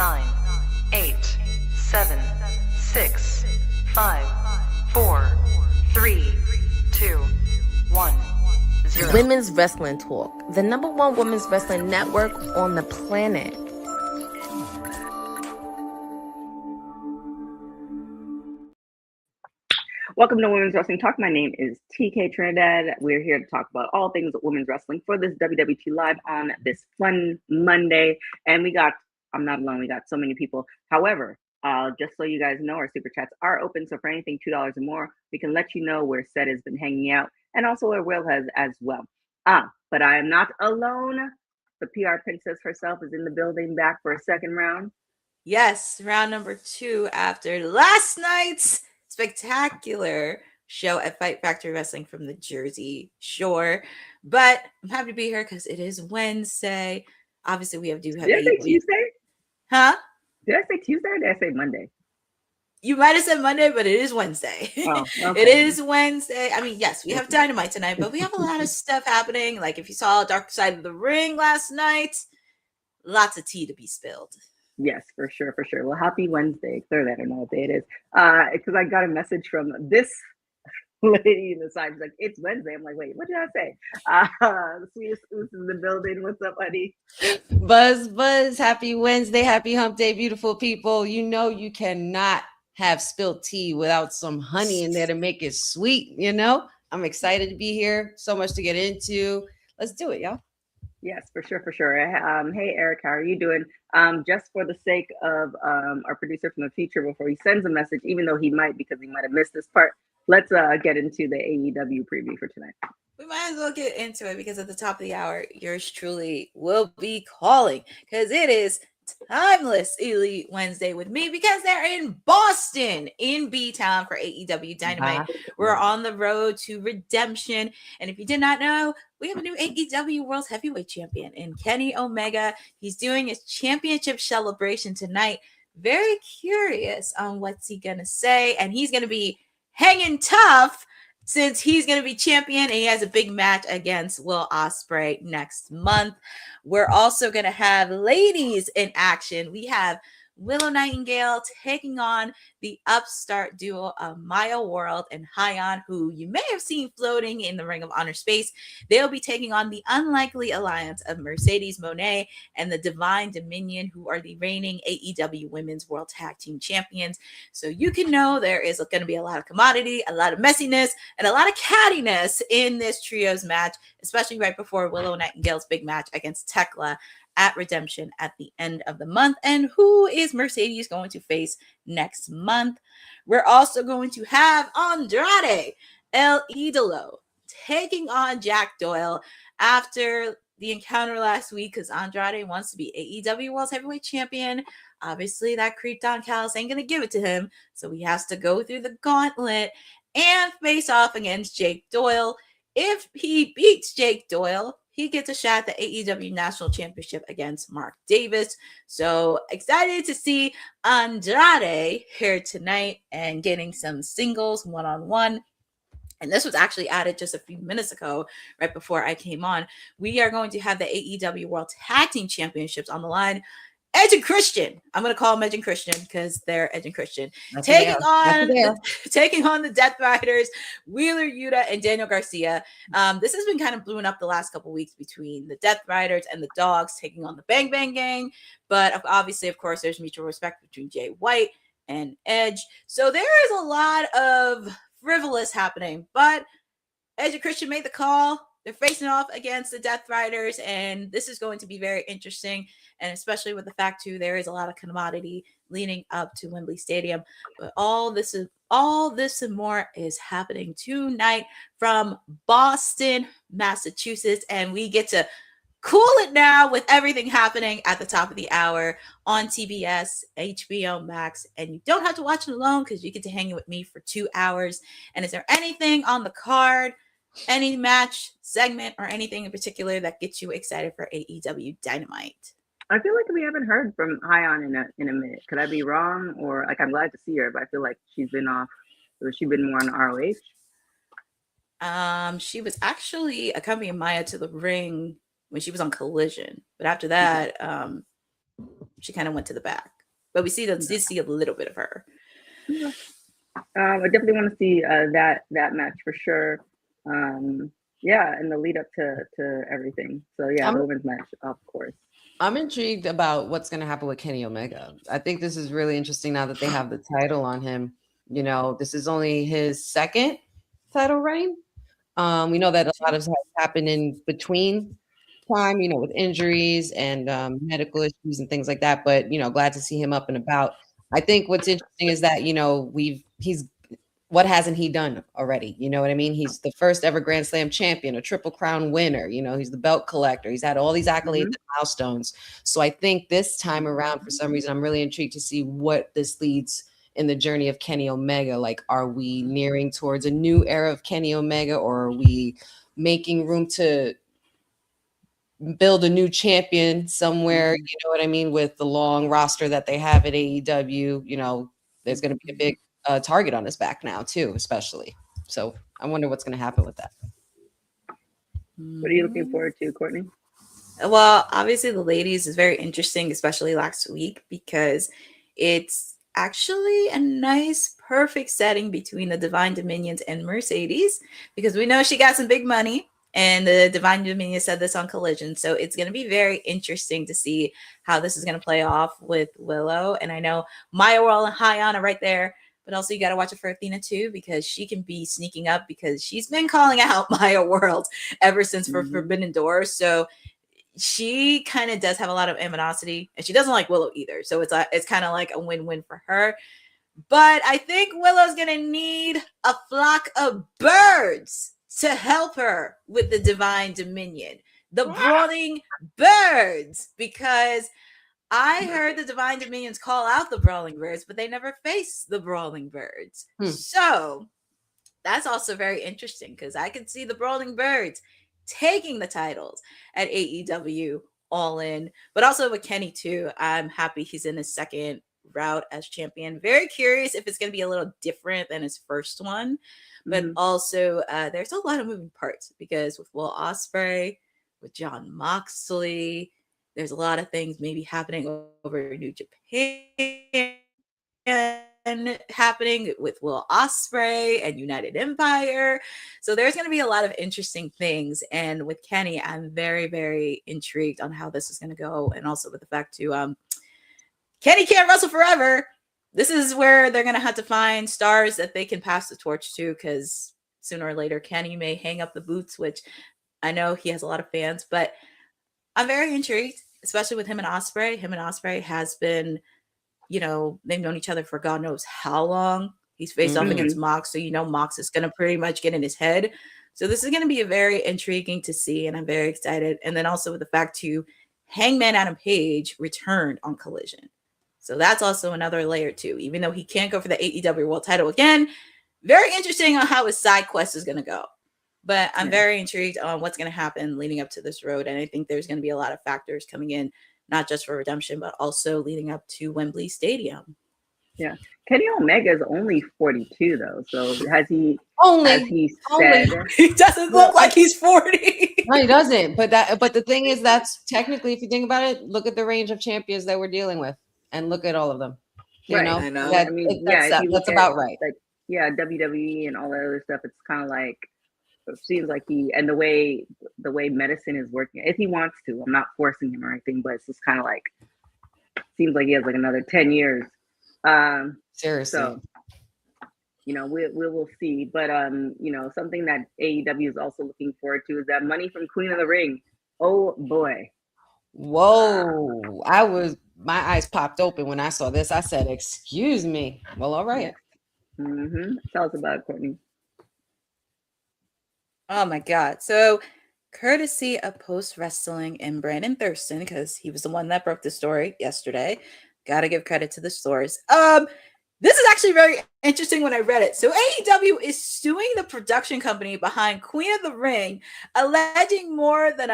9, 8, 7, 6, 5, 4, 3, 2, 1, 0. Women's Wrestling Talk, the #1 women's wrestling network on the planet. Welcome to Women's Wrestling Talk. My name is TK Trinidad. We're here to talk about all things women's wrestling for this WWT Live on this fun Monday. And I'm not alone, we got so many people. However, just so you guys know, our super chats are open. So for anything $2 or more, we can let you know where Seth has been hanging out and also where Will has as well. But I am not alone. The PR princess herself is in the building, back for a second round. Yes, round number 2 after last night's spectacular show at Fight Factory Wrestling from the Jersey Shore. But I'm happy to be here because it is Wednesday. Obviously, we have Did I say Tuesday? Huh? Did I say Tuesday or did I say Monday? You might have said Monday, but it is Wednesday. Oh, okay. It is Wednesday. I mean, yes, we have Dynamite tonight, but we have a lot of stuff happening. Like if you saw Dark Side of the Ring last night, lots of tea to be spilled. Yes, for sure. Well, happy Wednesday. Clearly, I don't know what day it is. Because I got a message from this lady in the side. She's like, it's Wednesday. I'm like, wait, what did I say? The sweetest Oos in the building. What's up, buddy? Buzz. Happy Wednesday. Happy hump day, beautiful people. You know you cannot have spilled tea without some honey in there to make it sweet, you know? I'm excited to be here. So much to get into. Let's do it, y'all. Yes, for sure. Hey, Eric, how are you doing? Just for the sake of our producer from the future, before he sends a message, even though he might, because he might have missed this part, let's get into the AEW preview for tonight. We might as well get into it because at the top of the hour, yours truly will be calling because it is Timeless Elite Wednesday with me because they're in Boston, in B-Town for AEW Dynamite. We're on the road to redemption. And if you did not know, we have a new AEW World Heavyweight Champion in Kenny Omega. He's doing his championship celebration tonight. Very curious on what's he going to say. And he's going to be hanging tough since he's going to be champion and he has a big match against Will Ospreay next month. We're also going to have ladies in action. We have Willow Nightingale taking on the upstart duo of Maya World and Hyon, who you may have seen floating in the Ring of Honor space. They'll be taking on the unlikely alliance of Mercedes Moné and the Divine Dominion, who are the reigning AEW Women's World Tag Team Champions. So you can know there is going to be a lot of commodity, a lot of messiness, and a lot of cattiness in this trios match, especially right before Willow Nightingale's big match against Thekla at Redemption at the end of the month. And who is Mercedes going to face next month? We're also going to have Andrade El Idolo taking on Jack Doyle after the encounter last week because Andrade wants to be AEW World Heavyweight Champion. Obviously, that creep Don Callis ain't going to give it to him, so he has to go through the gauntlet and face off against Jake Doyle. If he beats Jake Doyle, he gets a shot at the AEW National Championship against Mark Davis. So excited to see Andrade here tonight and getting some singles one-on-one. And this was actually added just a few minutes ago, right before I came on. We are going to have the AEW World Tag Team Championships on the line. Edge and Christian. I'm going to call them Edge and Christian because they're Edge and Christian. Taking on the Death Riders, Wheeler Yuta and Daniel Garcia. This has been kind of blowing up the last couple weeks between the Death Riders and the Dogs taking on the Bang Bang Gang. But obviously, of course, there's mutual respect between Jay White and Edge. So there is a lot of frivolous happening. But Edge and Christian made the call. They're facing off against the Death Riders, and this is going to be very interesting, and especially with the fact, too, there is a lot of commodity leading up to Wembley Stadium. But all this and more is happening tonight from Boston, Massachusetts, and we get to cool it now with everything happening at the top of the hour on TBS, HBO Max, and you don't have to watch it alone because you get to hang with me for 2 hours. And is there anything on the card, any match, segment, or anything in particular that gets you excited for AEW Dynamite? I feel like we haven't heard from Hyon in a minute. Could I be wrong? Or like I'm glad to see her, but I feel like she's been off. Or she's been more on ROH. She was actually accompanying Maya to the ring when she was on Collision, but after that, she kind of went to the back. But we did see a little bit of her. I definitely want to see that match for sure. Yeah, and the lead up to everything. So yeah, the women's match, of course. I'm intrigued about what's going to happen with Kenny Omega. I think this is really interesting now that they have the title on him. You know, this is only his second title reign. We know that a lot has happened in between time, you know, with injuries and medical issues and things like that. But, you know, glad to see him up and about. I think what's interesting is that, you know, what hasn't he done already? You know what I mean? He's the first ever Grand Slam champion, a Triple Crown winner. You know, he's the belt collector. He's had all these accolades and milestones. So I think this time around, for some reason, I'm really intrigued to see what this leads in the journey of Kenny Omega. Like, are we nearing towards a new era of Kenny Omega, or are we making room to build a new champion somewhere? You know what I mean? With the long roster that they have at AEW, you know, there's going to be a big target on his back now too, especially. So I wonder what's going to happen with that. What are you looking forward to, Courtney? Well, obviously the ladies is very interesting, especially last week, because it's actually a nice, perfect setting between the Divine Dominions and Mercedes, because we know she got some big money. And the Divine Dominion said this on Collision. So it's going to be very interesting to see how this is going to play off with Willow. And I know Maya World and Hayana right there. But also you got to watch it for Athena too, because she can be sneaking up, because she's been calling out Maya World ever since for Forbidden Doors. So she kind of does have a lot of animosity, and she doesn't like Willow either. So it's kind of like a win-win for her. But I think Willow's going to need a flock of birds to help her with the Divine Dominion, the brawling birds, because I heard the Divine Dominions call out the Brawling Birds, but they never face the Brawling Birds. So that's also very interesting, because I could see the Brawling Birds taking the titles at AEW All In, but also with Kenny too. I'm happy he's in his second route as champion. Very curious if it's going to be a little different than his first one, but also there's a lot of moving parts, because with Will Ospreay, with Jon Moxley, there's a lot of things maybe happening over New Japan, happening with Will Ospreay and United Empire. So there's going to be a lot of interesting things. And with Kenny, I'm very, very intrigued on how this is going to go. And also with the fact too, Kenny can't wrestle forever. This is where they're going to have to find stars that they can pass the torch to, because sooner or later, Kenny may hang up the boots, which I know he has a lot of fans, but I'm very intrigued, especially with him and Ospreay. Him and Ospreay has been, you know, they've known each other for God knows how long. He's faced off against Mox, so you know Mox is going to pretty much get in his head. So this is going to be a very intriguing to see, and I'm very excited. And then also with the fact too, Hangman Adam Page returned on Collision. So that's also another layer too. Even though he can't go for the AEW World title again, very interesting on how his side quest is going to go. But I'm very intrigued on what's going to happen leading up to this road. And I think there's going to be a lot of factors coming in, not just for Redemption, but also leading up to Wembley Stadium. Yeah. Kenny Omega is only 42 though. So has he said he doesn't look like he's 40. No, he doesn't. But the thing is, that's technically, if you think about it, look at the range of champions that we're dealing with and look at all of them. You know? I know. I mean, that's about right. Like, WWE and all that other stuff, it's kind of like, it seems like and the way medicine is working, if he wants to, I'm not forcing him or anything, but it's just kind of like, seems like he has like another 10 years. Seriously. So, you know, we will see. But you know, something that AEW is also looking forward to is that money from Queen of the Ring. Oh boy. Whoa. My eyes popped open when I saw this. I said, excuse me. Well, all right. Tell us about it, Courtney. Oh my God. So courtesy of Post Wrestling and Brandon Thurston, because he was the one that broke the story yesterday. Gotta give credit to the source. This is actually very interesting when I read it. So AEW is suing the production company behind Queen of the Ring, alleging more than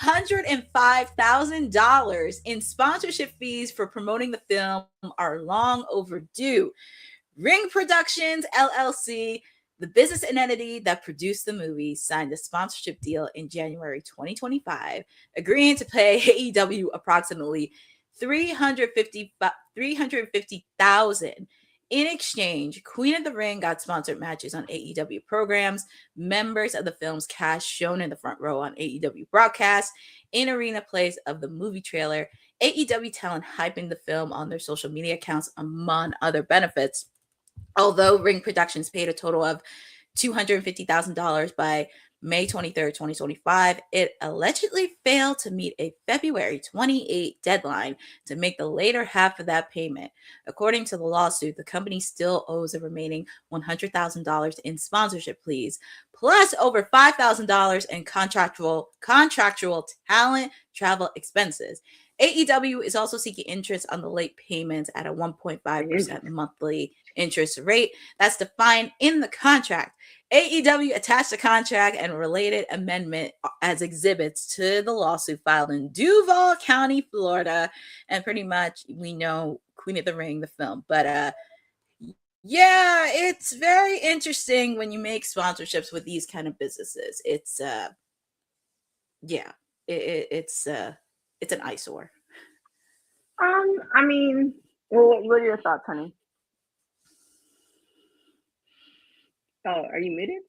$105,000 in sponsorship fees for promoting the film are long overdue. Ring Productions, LLC, the business entity that produced the movie, signed a sponsorship deal in January 2025, agreeing to pay AEW approximately $350,000. In exchange, Queen of the Ring got sponsored matches on AEW programs, members of the film's cast shown in the front row on AEW broadcasts, in-arena plays of the movie trailer, AEW talent hyping the film on their social media accounts, among other benefits. Although Ring Productions paid a total of $250,000 by May 23rd, 2025, it allegedly failed to meet a February 28 deadline to make the later half of that payment. According to the lawsuit, the company still owes the remaining $100,000 in sponsorship fees, plus over $5,000 in contractual talent travel expenses. AEW is also seeking interest on the late payments at a 1.5% monthly interest rate that's defined in the contract. AEW attached the contract and related amendment as exhibits to the lawsuit filed in Duval County, Florida. And pretty much we know Queen of the Ring, the film. But yeah, it's very interesting when you make sponsorships with these kind of businesses. It's it's an eyesore. I mean, well, what are your thoughts, honey? Oh, are you muted?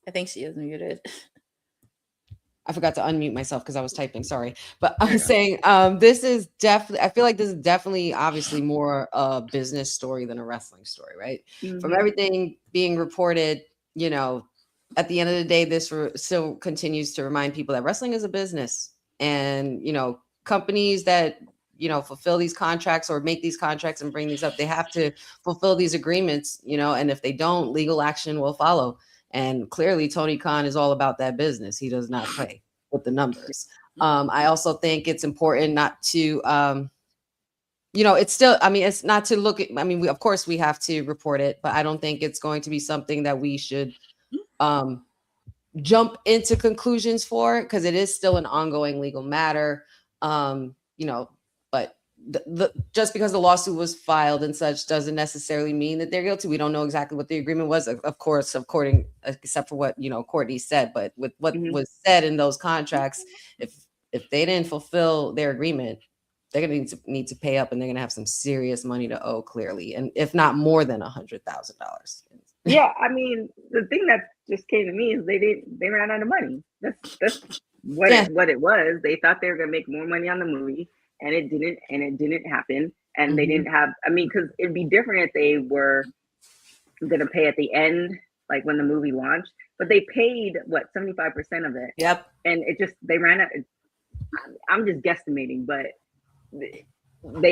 I think she is muted. I forgot to unmute myself because I was typing. Sorry. But I'm saying this is definitely, I feel like this is definitely obviously more a business story than a wrestling story, right? Mm-hmm. From everything being reported, you know, at the end of the day, this still continues to remind people that wrestling is a business. And, you know, companies that, you know, fulfill these contracts or make these contracts and bring these up, they have to fulfill these agreements, you know, and if they don't, legal action will follow. And clearly Tony Khan is all about that business. He does not play with the numbers. I also think it's important not to, you know, it's still, I mean, it's not to look at, I mean, of course we have to report it, but I don't think it's going to be something that we should jump into conclusions for, because it is still an ongoing legal matter. You know, but just because the lawsuit was filed and such doesn't necessarily mean that they're guilty. We don't know exactly what the agreement was, of course, according, except for what, you know, Courtney said, but with what was said in those contracts, if they didn't fulfill their agreement, they're going to need to pay up, and they're going to have some serious money to owe, clearly, and if not more than $100,000. Yeah, I mean, the thing that just came to me is they ran out of money. That's what it was. They thought they were gonna make more money on the movie, and it didn't happen. And they didn't have, I mean, because it'd be different if they were gonna pay at the end, like when the movie launched. But they paid 75% of it. Yep. And it just, they ran out. I'm just guesstimating, but they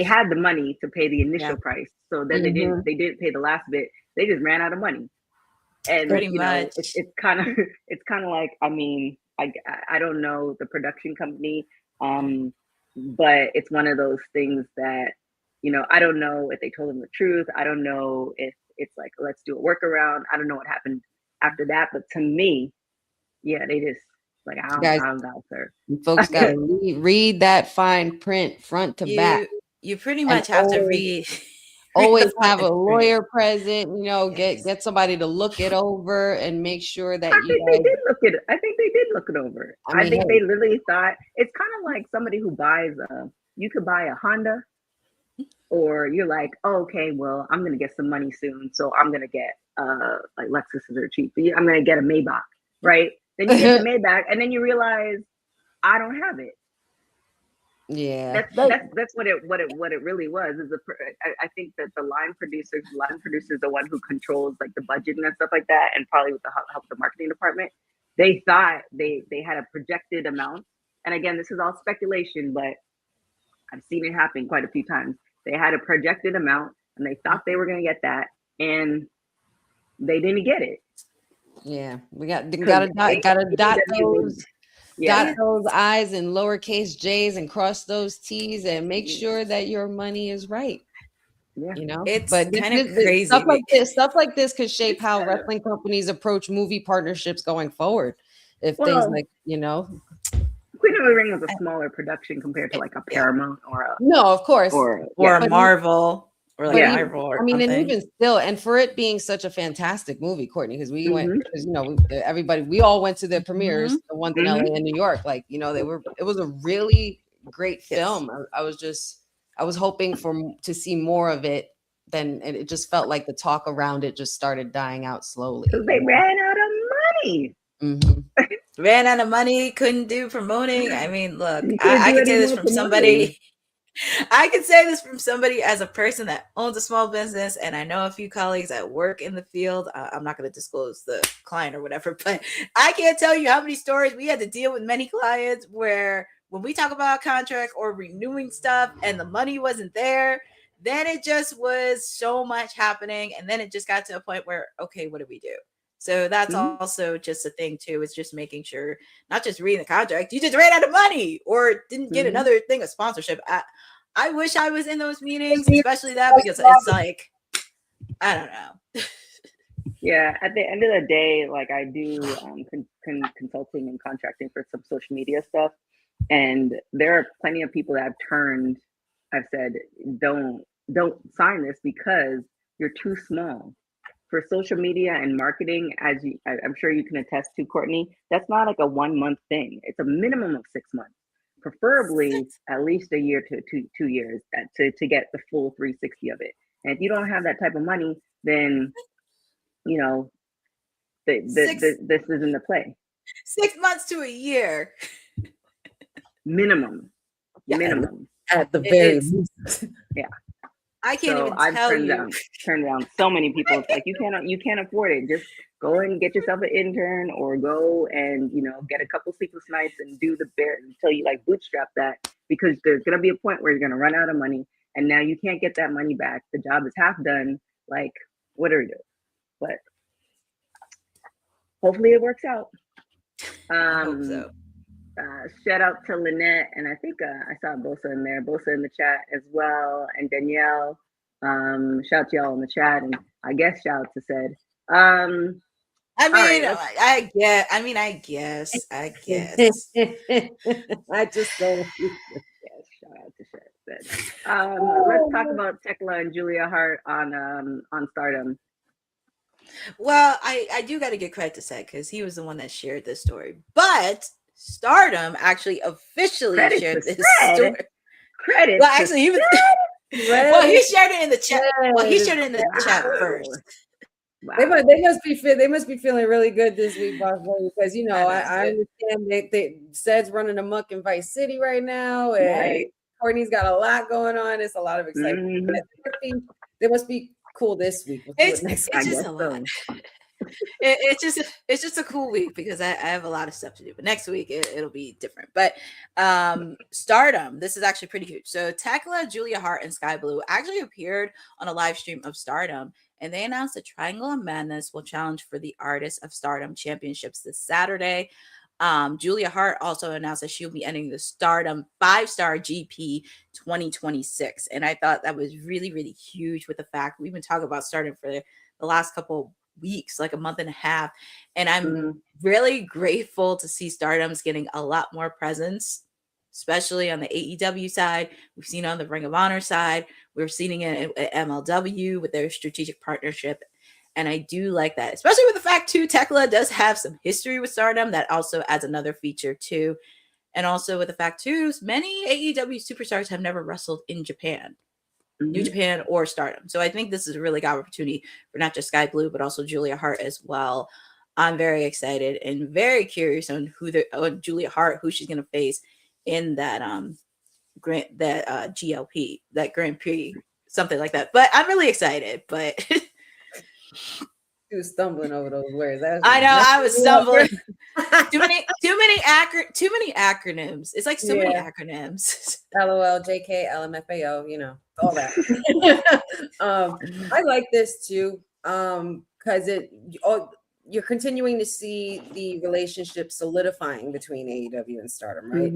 had the money to pay the initial price. So then they didn't pay the last bit. They just ran out of money. And pretty you much, know, it's kind of like, I mean, I don't know the production company, but it's one of those things that, you know, I don't know if they told them the truth. I don't know if it's like, let's do a workaround. I don't know what happened after that, but to me, yeah, they just like, I don't know, sir. Folks got to read that fine print front to back. You pretty much have to read. Always have a lawyer present, you know, get somebody to look it over and make sure that I think they did look it over. I think they literally thought, it's kind of like somebody who buys you could buy a Honda, or you're like, oh, okay, well, I'm gonna get some money soon, so I'm gonna get like Lexuses are cheap, but I'm gonna get a Maybach, right? Then you get the Maybach, and then you realize I don't have it. Yeah, that's what it really was. I think that the line producer is the one who controls like the budget and stuff like that, and probably with the help of the marketing department. They thought they had a projected amount, and again, this is all speculation, but I've seen it happen quite a few times. They had a projected amount, and they thought they were going to get that, and they didn't get it. Yeah, we gotta dot those. Dot those I's and lowercase J's and cross those T's and make sure that your money is right. Yeah, you know, it's kind of crazy. Stuff like this could shape how wrestling companies approach movie partnerships going forward. If things like, you know, Queen of the Ring was a smaller production compared to like a Paramount or a of course, or a Marvel. Or like Marvel or and something. even still, and for it being such a fantastic movie, Courtney, because we went, because you know, we all went to the premieres, the ones in LA and New York. Like, you know, it was a really, great film. I was hoping to see more of it. Then it just felt like the talk around it just started dying out slowly. They ran out of money. Mm-hmm. Ran out of money, couldn't do promoting. I mean, look, You can't I do can say any this more from promoting. somebody. I can say this from somebody as a person that owns a small business, and I know a few colleagues that work in the field. I'm not going to disclose the client or whatever, but I can't tell you how many stories we had to deal with many clients where when we talk about contract or renewing stuff and the money wasn't there, then it just was so much happening. And then it just got to a point where, okay, what do we do? So that's also just a thing too. It's just making sure, not just reading the contract, you just ran out of money or didn't get another thing of sponsorship. I wish I was in those meetings, especially that, because it's like, I don't know. Yeah, at the end of the day, like I do consulting and contracting for some social media stuff, and there are plenty of people that I've said, don't sign this because you're too small. For social media and marketing, I'm sure you can attest to, Courtney, that's not like a 1 month thing. It's a minimum of 6 months, preferably at least a year to 2 years to get the full 360 of it. And if you don't have that type of money, then this isn't the play. 6 months to a year. Minimum. At the very least. Yeah. I can't even I've tell you. turned down so many people. It's like you can't afford it. Just go and get yourself an intern, or go and get a couple sleepless nights and do the bare until you like bootstrap that, because there's gonna be a point where you're gonna run out of money, and now you can't get that money back. The job is half done. Like, what are we doing? But hopefully it works out. I hope so. Shout out to Lynette, and I think I saw Bosa in there, Bosa in the chat as well, and Danielle. Shout out to y'all in the chat, and I guess shout out to said. I mean, right, I guess. I just don't. Yes, shout out to said. Let's talk about Thekla and Julia Hart on Stardom. Well, I do got to give credit to Seth because he was the one that shared this story, but Stardom actually officially shared this story. Credit. Well, actually, he was. Well, he shared it in the chat. Well, he shared it in the chat first. Wow. They must be feeling really good this week, boss, because I understand they Sed's running amok in Vice City right now, and right. Courtney's got a lot going on. It's a lot of excitement. They must be cool this week. It's just a lot. It's just a cool week because I have a lot of stuff to do. But next week it'll be different. But Stardom, this is actually pretty huge. So Thekla, Julia Hart, and Skye Blue actually appeared on a live stream of Stardom, and they announced the Triangle of Madness will challenge for the Artist of Stardom Championships this Saturday. Julia Hart also announced that she'll be entering the Stardom 5-star GP 2026. And I thought that was really, really huge with the fact we've been talking about Stardom for the last couple weeks, like a month and a half. And I'm really grateful to see Stardom's getting a lot more presence, especially on the AEW side. We've seen it on the Ring of Honor side. We're seeing it at MLW with their strategic partnership. And I do like that, especially with the fact, too, Thekla does have some history with Stardom. That also adds another feature, too. And also with the fact, too, many AEW superstars have never wrestled in Japan, New Japan, or Stardom. So I think this is a really good opportunity for not just Skye Blue, but also Julia Hart as well. I'm very excited and very curious on Julia Hart, who she's going to face in that GLP, that Grand Prix, something like that. But I'm really excited. But She was stumbling over those words. I know I was stumbling. too many acronyms. It's like so many acronyms. LOL, JK, LMFAO, all that. I like this too, because you're continuing to see the relationship solidifying between AEW and Stardom, right?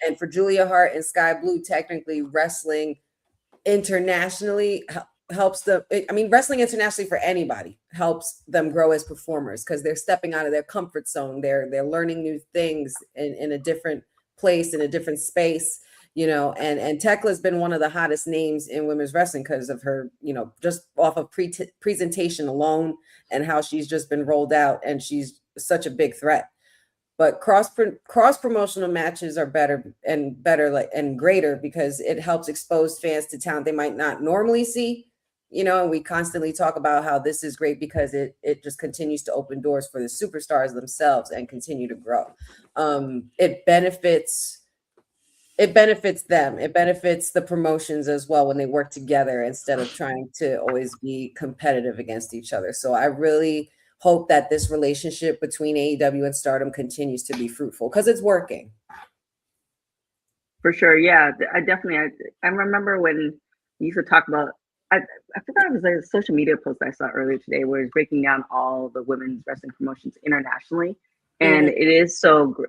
And for Julia Hart and Skye Blue, technically wrestling internationally helps them. Wrestling internationally for anybody helps them grow as performers because they're stepping out of their comfort zone. They're learning new things in a different place, in a different space, and Thekla's been one of the hottest names in women's wrestling because of her, just off of presentation alone and how she's just been rolled out, and she's such a big threat. But cross promotional matches are better and greater because it helps expose fans to talent they might not normally see. And we constantly talk about how this is great because it just continues to open doors for the superstars themselves and continue to grow. It benefits them. It benefits the promotions as well when they work together instead of trying to always be competitive against each other. So I really hope that this relationship between AEW and Stardom continues to be fruitful because it's working. For sure. Yeah, I remember when we used to talk about, I forgot, it was a social media post I saw earlier today where it's breaking down all the women's wrestling promotions internationally. And it is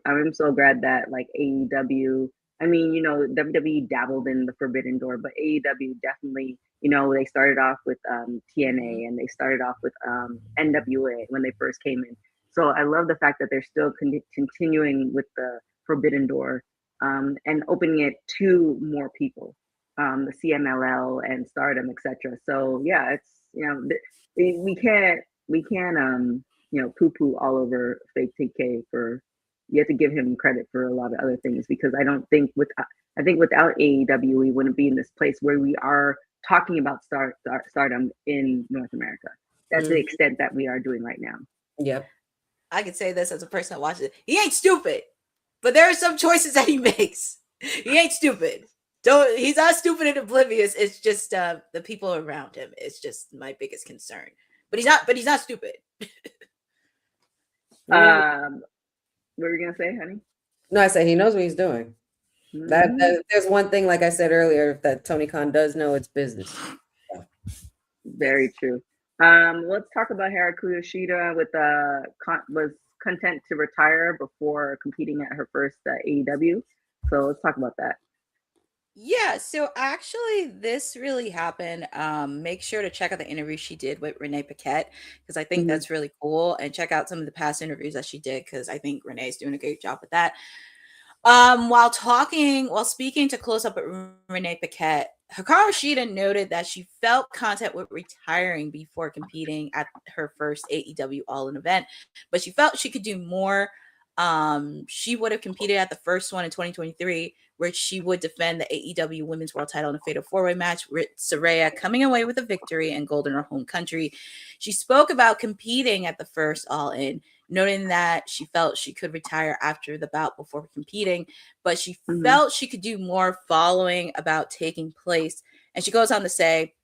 I'm so glad that like AEW, WWE dabbled in the Forbidden Door, but AEW definitely, they started off with TNA and they started off with NWA when they first came in. So I love the fact that they're still continuing with the Forbidden Door and opening it to more people, the CMLL and Stardom, etc. So yeah, it's we can't poo-poo all over fake TK for. You have to give him credit for a lot of other things because I think without AEW we wouldn't be in this place where we are talking about Stardom in North America. That's the extent that we are doing right now. Yep. I could say this as a person that watches it. He ain't stupid, but there are some choices that he makes. He ain't stupid. He's not stupid and oblivious. It's just the people around him. It's just my biggest concern. But he's not stupid. What were you gonna say, honey? No, I said he knows what he's doing. That there's one thing, like I said earlier, that Tony Khan does know, it's business. Very true. Let's talk about Hikaru Shida was content to retire before competing at her first AEW. So let's talk about that. Yeah, so actually this really happened. Make sure to check out the interview she did with Renee Paquette because I think that's really cool, and check out some of the past interviews that she did because I think Renee's doing a great job with that. While speaking to Close Up at Renee Paquette, Hikaru Shida noted that she felt content with retiring before competing at her first AEW All In event, but she felt she could do more. She would have competed at the first one in 2023, where she would defend the AEW Women's World Title in a fatal four-way match with Saraya coming away with a victory and gold in her home country. She spoke about competing at the first All In, noting that she felt she could retire after the bout before competing, but she felt she could do more following about taking place. And she goes on to say,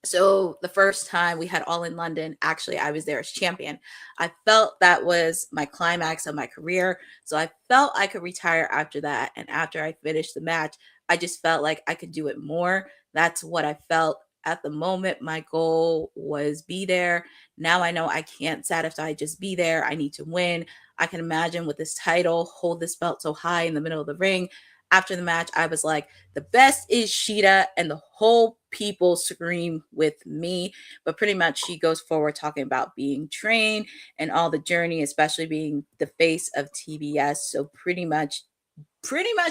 so the first time we had All In London, actually, I was there as champion. I felt that was my climax of my career. So I felt I could retire after that. And after I finished the match, I just felt like I could do it more. That's what I felt at the moment. My goal was be there. Now I know I can't satisfy just be there. I need to win. I can imagine with this title, hold this belt so high in the middle of the ring. After the match, I was like, the best is Shida, and the whole people scream with me. But pretty much she goes forward talking about being trained and all the journey, especially being the face of TBS. So pretty much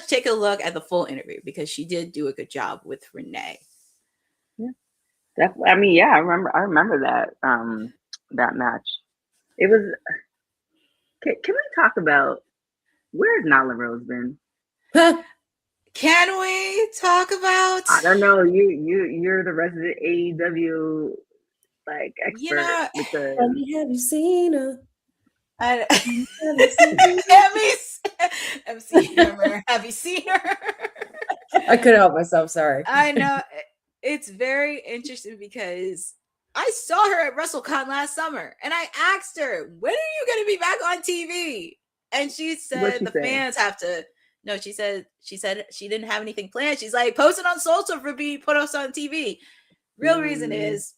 take a look at the full interview because she did do a good job with Renee. Yeah, I remember that that match. It was. Can we talk about where's Nyla Rose been? Can we talk about? I don't know. You're the resident AEW expert. Have you seen her? MC Hammer. Have you seen her? I couldn't help myself. Sorry. I know. It's very interesting because I saw her at WrestleCon last summer and I asked her, when are you going to be back on TV? And she said fans have to. No, she said she didn't have anything planned. She's like, post it on social for being put us on TV. Real reason is,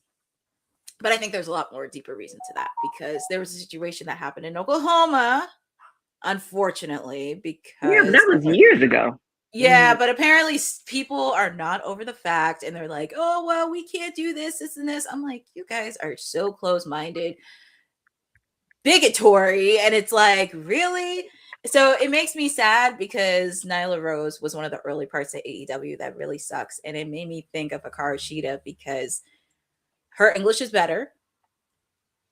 but I think there's a lot more deeper reason to that because there was a situation that happened in Oklahoma, unfortunately, because but that was years ago. Yeah, but apparently people are not over the fact and they're like, oh, well, we can't do this and this. I'm like, you guys are so close-minded, bigotry. And it's like, really? So it makes me sad because Nyla Rose was one of the early parts of AEW that really sucks. And it made me think of Hikaru Shida because her English is better.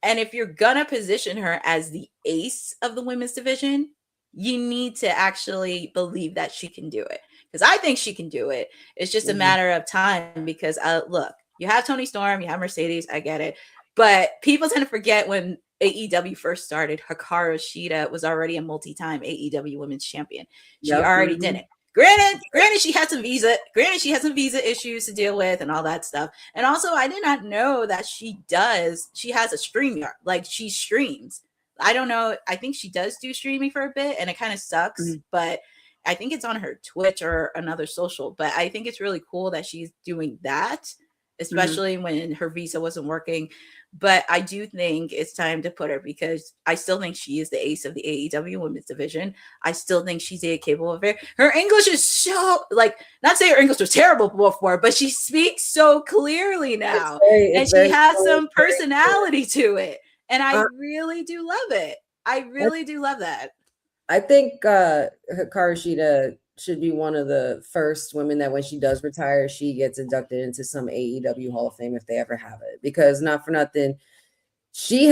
And if you're going to position her as the ace of the women's division, You need to actually believe that she can do it, because I think she can do it. It's just a matter of time, because look, you have Toni Storm, you have Mercedes, I get it, but people tend to forget when AEW first started, Hikaru Shida was already a multi-time AEW Women's Champion. She already did it. Granted, she had some visa issues to deal with and all that stuff. And also, I did not know that she has a StreamYard, like she streams. I don't know. I think she does do streaming for a bit, and it kind of sucks, but I think it's on her Twitch or another social. But I think it's really cool that she's doing that, especially when her visa wasn't working. But I do think it's time to put her, because I still think she is the ace of the AEW women's division. I still think she's capable of it. Her English is so, like, not say her English was terrible before, but she speaks so clearly now. And she has some personality to it. And I really do love it. I really do love that. I think Hikaru Shida should be one of the first women that when she does retire, she gets inducted into some AEW Hall of Fame if they ever have it. Because not for nothing, she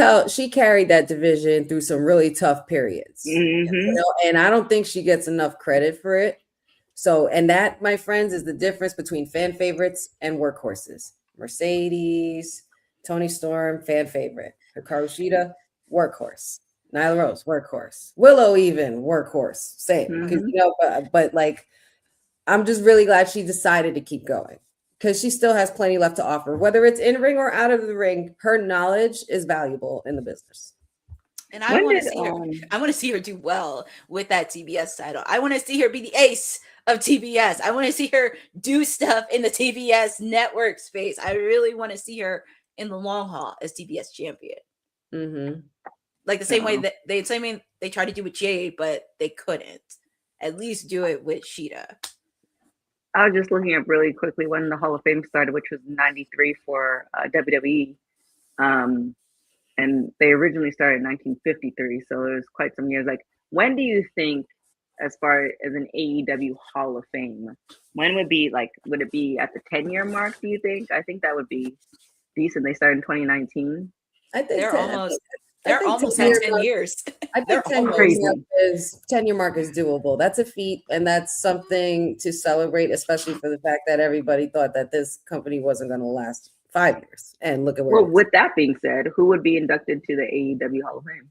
carried that division through some really tough periods. You know? And I don't think she gets enough credit for it. So, and that, my friends, is the difference between fan favorites and workhorses. Mercedes, Toni Storm, fan favorite. Hikaru Shida, workhorse. Nyla Rose, workhorse. Willow, even workhorse. Same. Because you know, but like, I'm just really glad she decided to keep going, because she still has plenty left to offer. Whether it's in ring or out of the ring, her knowledge is valuable in the business. And I want to see her. I want to see her do well with that TBS title. I want to see her be the ace of TBS. I want to see her do stuff in the TBS network space. I really want to see her in the long haul as TBS champion. Like the same way that they tried to do with Jade, but they couldn't. At least do it with Shida. I was just looking up really quickly when the Hall of Fame started, which was '93 for WWE. And they originally started in 1953, so it was quite some years. Like, when do you think, as far as an AEW Hall of Fame, when would it be at the 10-year mark, do you think? I think that would be decent. They started in 2019. I think they're almost at 10 years. I think 10-year mark is doable. That's a feat, and that's something to celebrate, especially for the fact that everybody thought that this company wasn't going to last 5 years. And look at where. Well, with that being said, who would be inducted to the AEW Hall of Fame?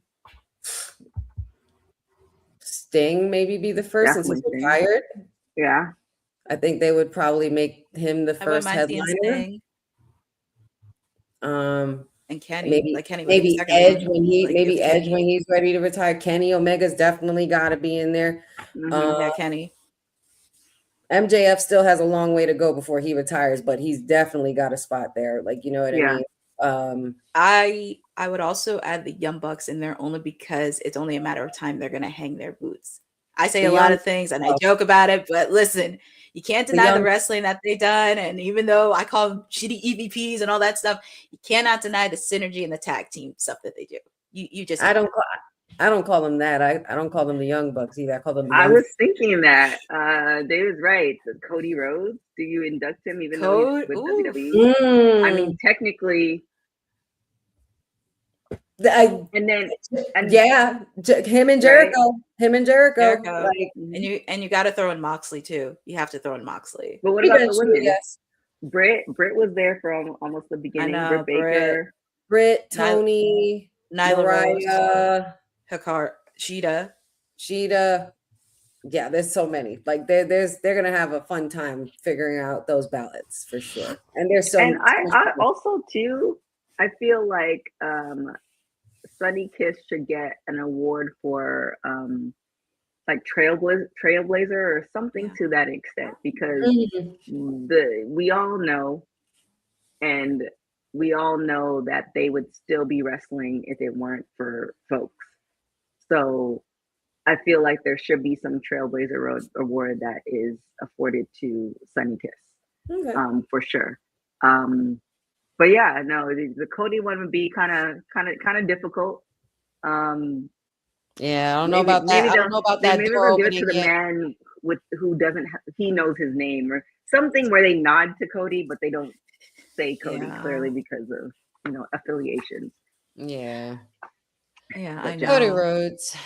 Sting maybe be the first, since he's retired. Yeah. I think they would probably make him the first headliner. And Kenny, maybe Edge when he's ready to retire. Kenny Omega's definitely got to be in there. Kenny. MJF still has a long way to go before he retires, but he's definitely got a spot there. Like, you know what I mean? I would also add the Young Bucks in there, only because it's only a matter of time they're going to hang their boots. I say a lot of things and I joke about it, but listen, you can't deny the wrestling that they've done. And even though I call them shitty EVPs and all that stuff, you cannot deny the synergy and the tag team stuff that they do. You just I don't call them that. I don't call them the Young Bucks either. I call them. I was thinking that David's right. Cody Rhodes. Do you induct him even though he's with WWE? I mean, technically. Him and Jericho. Right? Him and Jericho. Like, and you got to throw in Moxley too. You have to throw in Moxley. But what about the women? Yes. Britt was there from almost the beginning. Britt Baker, Britt, Tony, Nyla, Hikaru, Shida. Yeah, there's so many. Like they're gonna have a fun time figuring out those ballots for sure. And there's so. And I also too. I feel like Sunny Kiss should get an award for like trailblazer or something to that extent, because we all know that they would still be wrestling if it weren't for folks. So I feel like there should be some trailblazer award that is afforded to Sunny Kiss, for sure. But yeah, no, the Cody one would be kind of difficult. Yeah, I don't know about that. I don't know about that. Maybe they'll give it to the man who doesn't. He knows his name or something, where they nod to Cody, but they don't say Cody clearly because of affiliations. Yeah, I know. Cody Rhodes.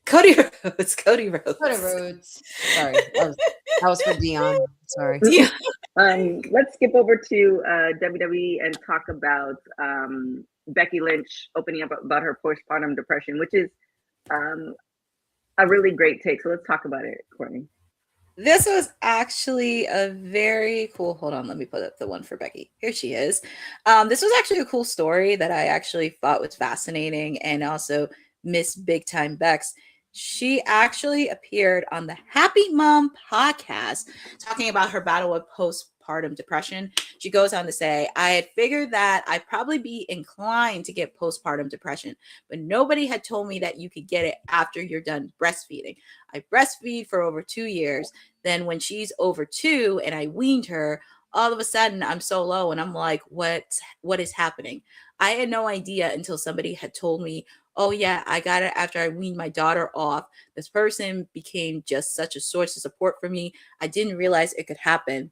Cody Rhodes. Cody Rhodes. Sorry, that was for Dion. Sorry. Yeah. Let's skip over to WWE and talk about Becky Lynch opening up about her postpartum depression, which is a really great take. So let's talk about it, Courtney. This was actually a very cool. Hold on, let me put up the one for Becky. Here she is. This was actually a cool story that I actually thought was fascinating, and also Miss Big Time Bex. She actually appeared on the Happy Mom podcast talking about her battle with postpartum depression. She goes on to say, I had figured that I'd probably be inclined to get postpartum depression, but nobody had told me that you could get it after you're done breastfeeding. I breastfeed for over 2 years. Then when she's over 2 and I weaned her, all of a sudden I'm so low and I'm like, what is happening? I had no idea until somebody had told me, oh yeah, I got it after I weaned my daughter off. This person became just such a source of support for me. I didn't realize it could happen.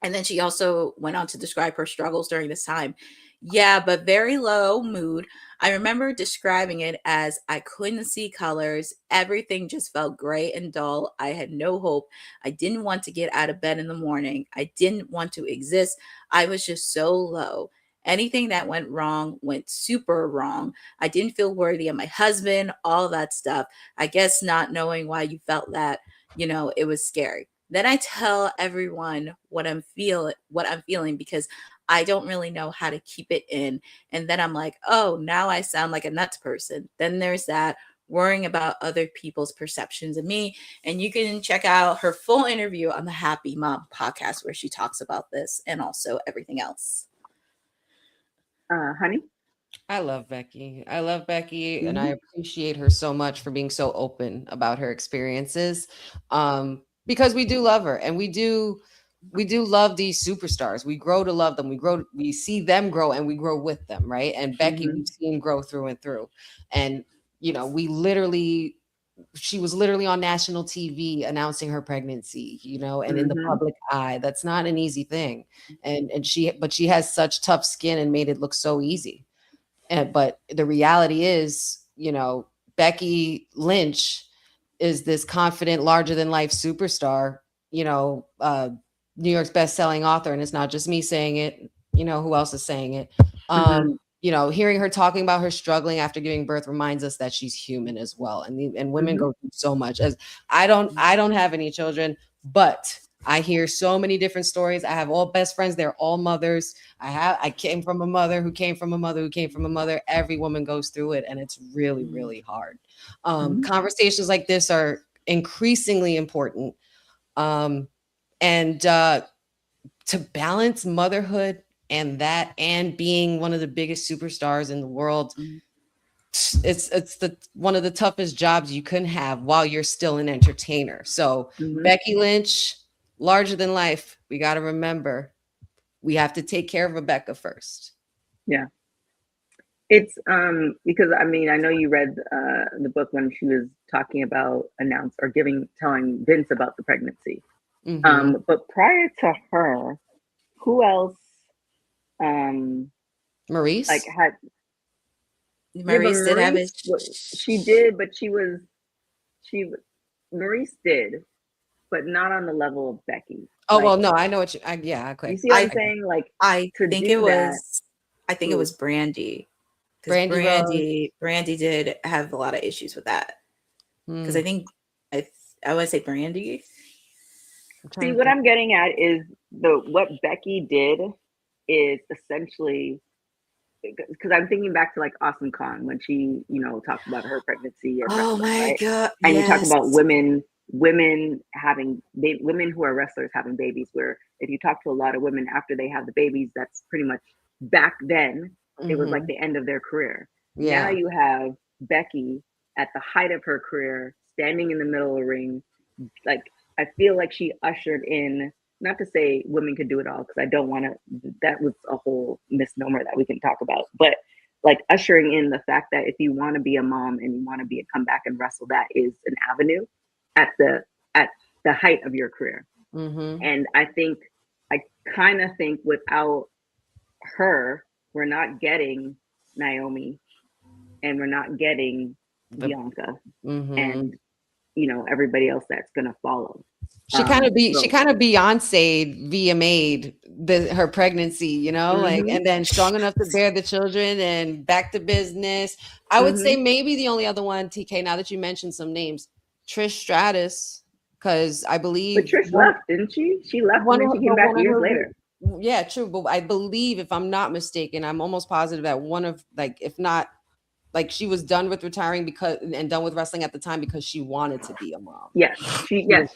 And then she also went on to describe her struggles during this time. Yeah, but very low mood. I remember describing it as I couldn't see colors. Everything just felt gray and dull. I had no hope. I didn't want to get out of bed in the morning. I didn't want to exist. I was just so low. Anything that went wrong went super wrong. I didn't feel worthy of my husband, all that stuff. I guess not knowing why you felt that, it was scary. Then I tell everyone what I'm feeling because I don't really know how to keep it in. And then I'm like, oh, now I sound like a nuts person. Then there's that worrying about other people's perceptions of me. And you can check out her full interview on the Happy Mom podcast where she talks about this and also everything else. Honey? I love Becky. And I appreciate her so much for being so open about her experiences. Because we do love her, and we do love these superstars. We grow to love them. We see them grow, and we grow with them, right? And Becky, we've seen grow through and through. And she was literally on national TV announcing her pregnancy, and in the public eye. That's not an easy thing. And she has such tough skin and made it look so easy. But the reality is, Becky Lynch is this confident, larger than life superstar, New York's best-selling author. And it's not just me saying it, who else is saying it? Hearing her talking about her struggling after giving birth reminds us that she's human as well. And women go through so much. As I don't have any children, but I hear so many different stories. I have all best friends. They're all mothers. I came from a mother who came from a mother who came from a mother. Every woman goes through it, and it's really, really hard. Conversations like this are increasingly important. And to balance motherhood and being one of the biggest superstars in the world, it's one of the toughest jobs you can have while you're still an entertainer. So Becky Lynch, larger than life, we got to remember we have to take care of Rebecca first. Yeah. It's because I know you read the book when she was talking about telling Vince about the pregnancy. But prior to her, who else? Maurice? Maurice did have his. She did, but Maurice did, but not on the level of Becky. Oh, well, no, I know what okay. You see what I'm saying? I think it was Brandy. Brandy did have a lot of issues with that. Because I think I want to say Brandy. See, what I'm getting at is what Becky did is essentially, because I'm thinking back to Awesome Khan when she, talked about her pregnancy. Oh my God! And you talk about women having women who are wrestlers having babies. Where if you talk to a lot of women after they have the babies, that's pretty much back then. It was like the end of their career. Yeah. Now you have Becky at the height of her career, standing in the middle of the ring. I feel like she ushered in, not to say women could do it all, because I don't want to, that was a whole misnomer that we can talk about, but ushering in the fact that if you want to be a mom and you want to come back and wrestle, that is an avenue at the height of your career. And I kind of think without her, we're not getting Naomi, and we're not getting Bianca Mhm. and everybody else that's gonna follow. She kind of So- Beyonce VMA'd her pregnancy, like, Mhm. and then strong enough to bear the children and back to business. I would say maybe the only other one, TK, now that you mentioned some names, Trish Stratus, because I But believe Trish left, didn't she? She left and then she came back years later. Yeah, true. But I believe, if I'm not mistaken, I'm almost positive that one of, like, if not, like, she was done with retiring and done with wrestling at the time because she wanted to be a mom. Yes, she left.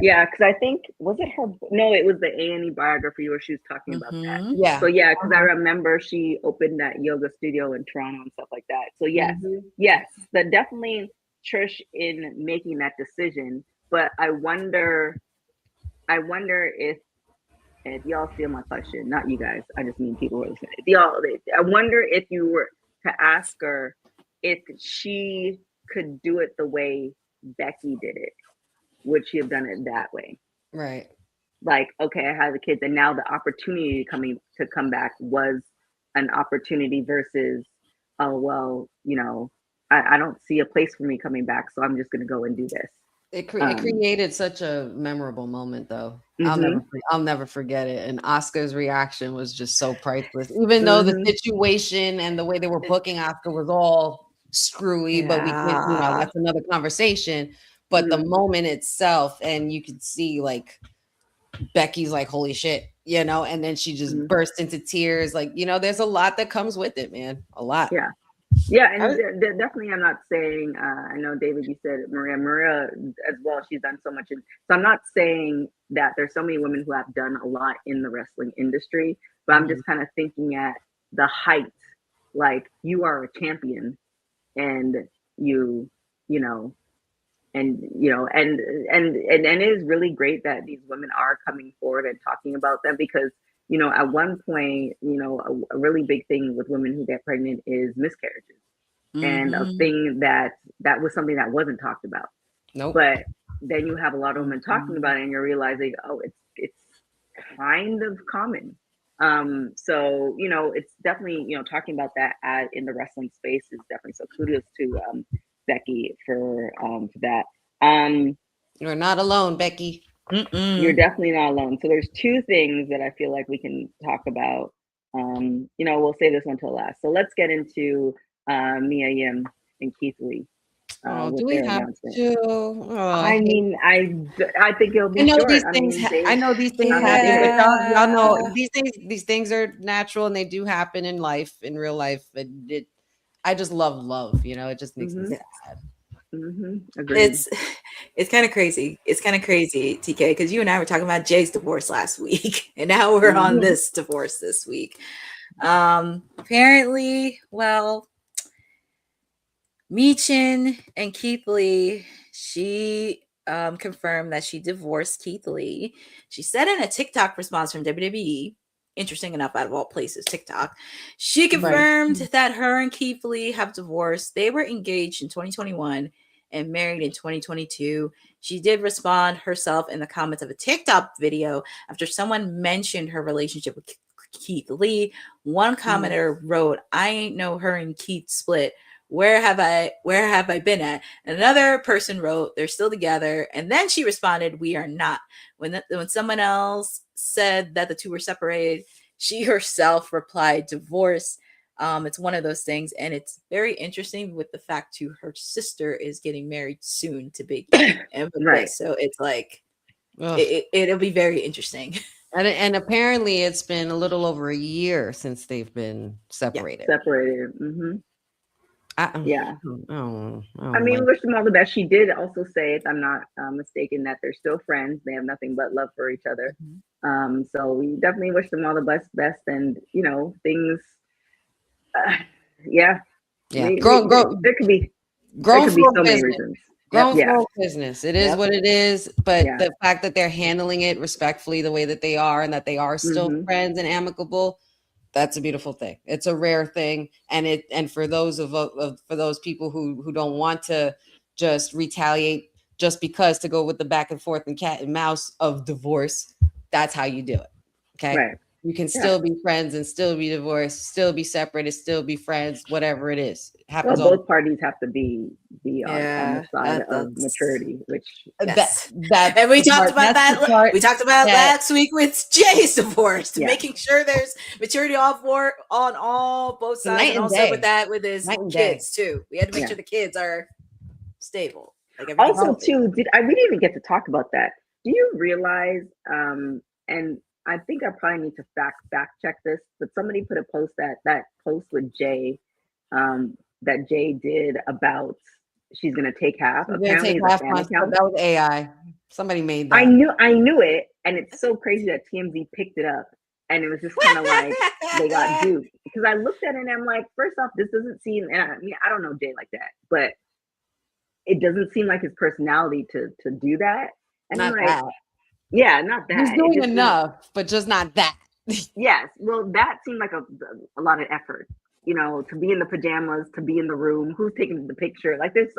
Yeah, because I think, was it her? No, it was the A&E biography where she was talking about that. Yeah. So yeah, because I remember she opened that yoga studio in Toronto and stuff like that. So yes, that definitely Trish in making that decision. But I wonder if y'all feel my question, not you guys, I just mean people who are listening. I wonder if you were to ask her if she could do it the way Becky did it, would she have done it that way? Right. Like, okay, I have the kids, and now the opportunity to come back was an opportunity versus, oh well, I don't see a place for me coming back, so I'm just gonna go and do this. It created such a memorable moment, though. I'll never forget it. And Oscar's reaction was just so priceless. Even though the situation and the way they were booking Oscar was all screwy, but we can't, that's another conversation. But the moment itself, and you could see, like, Becky's like, holy shit, and then she just burst into tears. Like, there's a lot that comes with it, man. A lot. Yeah. Yeah, and definitely, I'm not saying, I know, David, you said Maria as well, she's done so much. So I'm not saying that there's so many women who have done a lot in the wrestling industry, but I'm just kind of thinking at the height, like, you are a champion and and it is really great that these women are coming forward and talking about them, because at one point, a really big thing with women who get pregnant is miscarriages, and a thing that was something that wasn't talked about. Nope. But then you have a lot of women talking about it, and you're realizing, oh, it's kind of common. So it's definitely, talking about that in the wrestling space is definitely, so kudos to Becky for that. You're not alone, Becky. You're definitely not alone. So there's two things that I feel like we can talk about. We'll save this one till last. So let's get into Mia Yim and Keith Lee. Do we have to? I mean, I think it'll be short. I know these things happen, but y'all know these things are natural, and they do happen in life, in real life. And I just love. It just makes me sad. It's kind of crazy. It's kind of crazy, TK, because you and I were talking about Jay's divorce last week, and now we're on this divorce this week. Apparently, well, Michin and Keith Lee, she confirmed that she divorced Keith Lee. She said in a TikTok response from WWE, interesting enough, out of all places, TikTok, she confirmed that her and Keith Lee have divorced. They were engaged in 2021 and married in 2022. She did respond herself in the comments of a TikTok video after someone mentioned her relationship with Keith Lee. One commenter wrote, "I ain't know her and Keith split. Where have I been at?" Another person wrote, "They're still together." And then she responded, "We are not." When someone else said that the two were separated, she herself replied, "Divorce." It's one of those things, and it's very interesting with the fact too, her sister is getting married soon to Big E, and so it's like it'll be very interesting. And apparently, it's been a little over a year since they've been separated. Yeah, separated. Yeah. I mean, wish them all the best. She did also say, if I'm not mistaken, that they're still friends. They have nothing but love for each other. So we definitely wish them all the best, and things. Yeah. There could be so many reasons. Grown business. It is what it is. But the fact that they're handling it respectfully, the way that they are, and that they are still friends and amicable, that's a beautiful thing. It's a rare thing, and for those for those people who don't want to just retaliate just because, to go with the back and forth and cat and mouse of divorce, that's how you do it. Okay. Right. You can still be friends and still be divorced, still be separated, still be friends, whatever it is. It happens both parties have to be on the side of that's maturity, which yes. that and we talked about that's that. We talked about last week with Jay's divorce, making sure there's maturity on both sides, and also with his kids too. We had to make sure the kids are stable. Like also too, we didn't even get to talk about that. Do you realize? And I think I probably need to fact check this, but somebody put a post that post with Jay, that Jay did about she's gonna take half. Apparently, take half that was AI. Somebody made that. I knew it, and it's so crazy that TMZ picked it up, and it was just kind of like they got duped. Because I looked at it and I'm like, first off, this doesn't seem. And I mean, I don't know Jay like that, but it doesn't seem like his personality to do that. And not I'm like, that. Yeah, not that. He's doing enough, but just not that. Yes. Well, that seemed like a lot of effort, to be in the pajamas, to be in the room, who's taking the picture. Like there's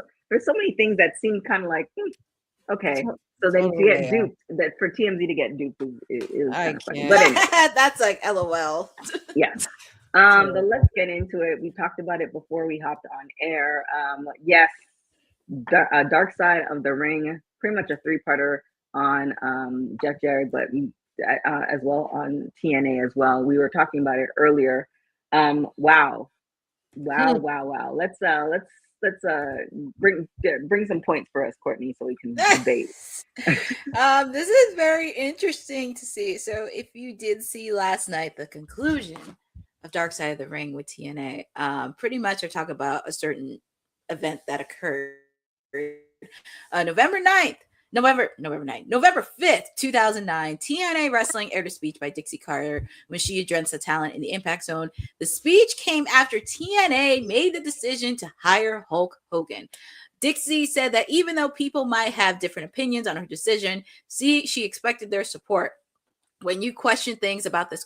so many things that seem kind of like, okay. So then to get duped, that for TMZ to get duped is kind of funny. But anyway. That's like LOL. Yes. But let's get into it. We talked about it before we hopped on air. Yes, Dark Side of the Ring, pretty much a 3-parter on Jeff Jarrett, but as well on TNA as well. We were talking about it earlier. Wow. Let's bring some points for us, Courtney, so we can debate. This is very interesting to see. So if you did see last night the conclusion of Dark Side of the Ring with TNA, pretty much I talk about a certain event that occurred November 5th, 2009, TNA Wrestling aired a speech by Dixie Carter when she addressed the talent in the Impact Zone. The speech came after TNA made the decision to hire Hulk Hogan. Dixie said that even though people might have different opinions on her decision, she expected their support. When you question things about this